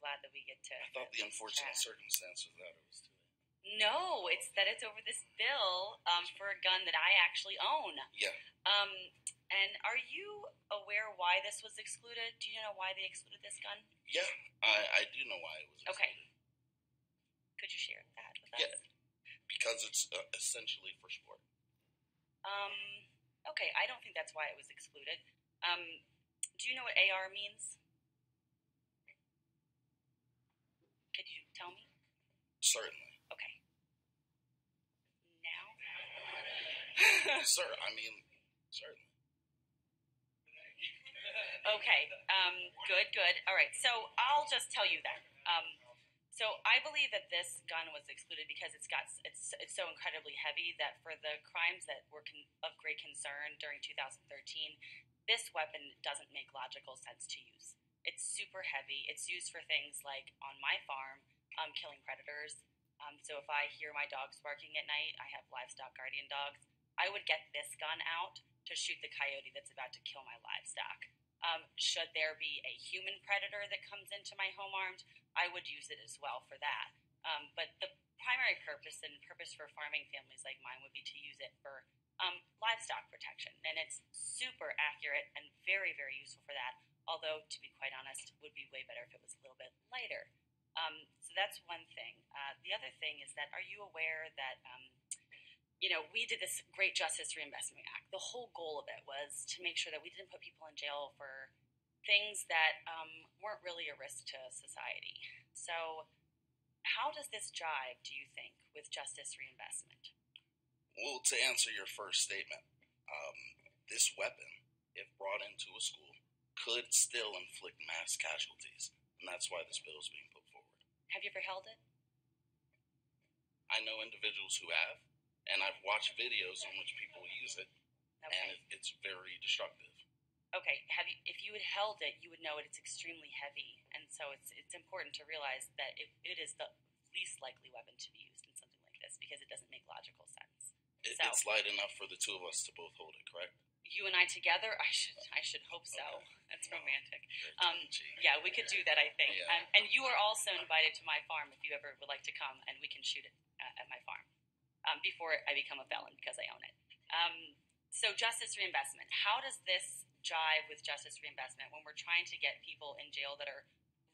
glad that we get to. I thought the unfortunate circumstance was that it was today. No, it's that it's over this bill for a gun that I actually own. Yeah. And are you aware why this was excluded? Do you know why they excluded this gun? Yeah, I do know why it was excluded. Okay. Could you share that with us? Yeah, because it's essentially for sport. Okay, I don't think that's why it was excluded. Do you know what AR means? Could you tell me? Certainly. Okay. Now? Sir, I mean, certainly. Okay, good. All right, so I'll just tell you then. So I believe that this gun was excluded because it's so incredibly heavy that for the crimes that were of great concern during 2013, this weapon doesn't make logical sense to use. It's super heavy. It's used for things like on my farm, killing predators. So if I hear my dogs barking at night, I have livestock guardian dogs. I would get this gun out to shoot the coyote that's about to kill my livestock. Should there be a human predator that comes into my home armed, I would use it as well for that. But the primary purpose for farming families like mine would be to use it for livestock protection. And it's super accurate and very, very useful for that. Although, to be quite honest, it would be way better if it was a little bit lighter. So that's one thing. The other thing is that, are you aware that we did this great Justice Reinvestment Act. The whole goal of it was to make sure that we didn't put people in jail for things that weren't really a risk to society. So how does this jive, do you think, with justice reinvestment? Well, to answer your first statement, this weapon, if brought into a school, could still inflict mass casualties. And that's why this bill is being put forward. Have you ever held it? I know individuals who have. And I've watched videos in which people use it, okay. And it's very destructive. Okay, if you had held it, you would know it's extremely heavy, and so it's important to realize that it is the least likely weapon to be used in something like this because it doesn't make logical sense. It's light enough for the two of us to both hold it, correct? You and I together, I should hope so. Okay. That's romantic. Yeah, we could do that, I think. Yeah. And you are also invited to my farm if you ever would like to come, and we can shoot it at my farm. Before I become a felon because I own it. So justice reinvestment. How does this jive with justice reinvestment when we're trying to get people in jail that are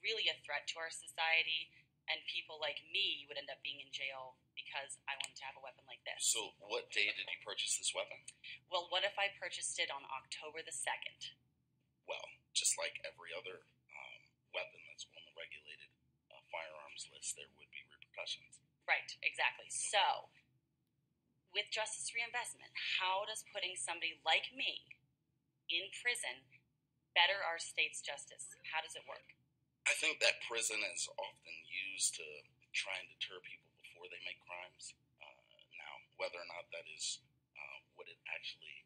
really a threat to our society, and people like me would end up being in jail because I wanted to have a weapon like this? So what day did you purchase this weapon? Well, what if I purchased it on October the 2nd? Well, just like every other weapon that's on the regulated firearms list, there would be repercussions. Right, exactly. So with justice reinvestment, how does putting somebody like me in prison better our state's justice? How does it work? I think that prison is often used to try and deter people before they make crimes. Now, whether or not that is what it actually,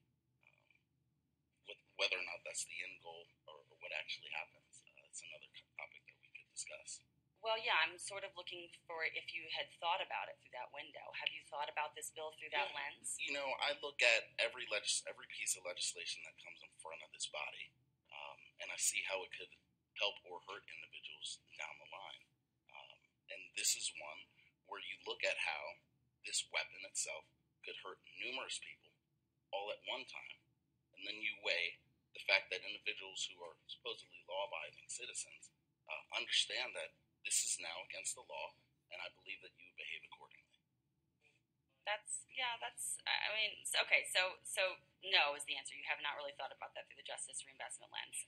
whether or not that's the end goal or what actually happens, it's another topic that we could discuss. Well, yeah, I'm sort of looking for if you had thought about it through that window. Have you thought about this bill through that lens? I look at every piece of legislation that comes in front of this body, and I see how it could help or hurt individuals down the line. And this is one where you look at how this weapon itself could hurt numerous people all at one time, and then you weigh the fact that individuals who are supposedly law-abiding citizens understand that this is now against the law, and I believe that you behave accordingly. Okay, so no is the answer. You have not really thought about that through the justice reinvestment lens.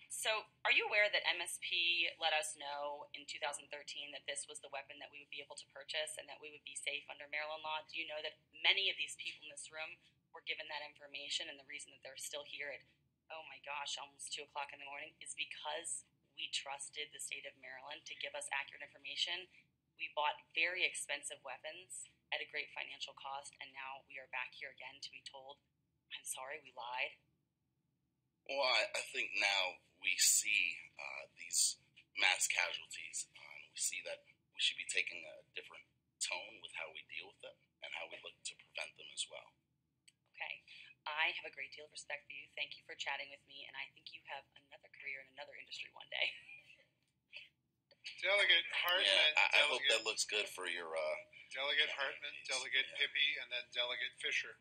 So are you aware that MSP let us know in 2013 that this was the weapon that we would be able to purchase and that we would be safe under Maryland law? Do you know that many of these people in this room were given that information, and the reason that they're still here at, oh my gosh, almost 2 o'clock in the morning is because we trusted the state of Maryland to give us accurate information. We bought very expensive weapons at a great financial cost, and now we are back here again to be told, I'm sorry, we lied. Well, I think now we see these mass casualties, and we see that we should be taking a different tone with how we deal with them and how we look to prevent them as well. Okay. I have a great deal of respect for you. Thank you for chatting with me, and I think you have another career in another industry one day. Delegate Hartman, Yeah, I hope Delegate, that looks good for your. Delegate Hartman, Delegate Yeah. Pippy, and then Delegate Fisher.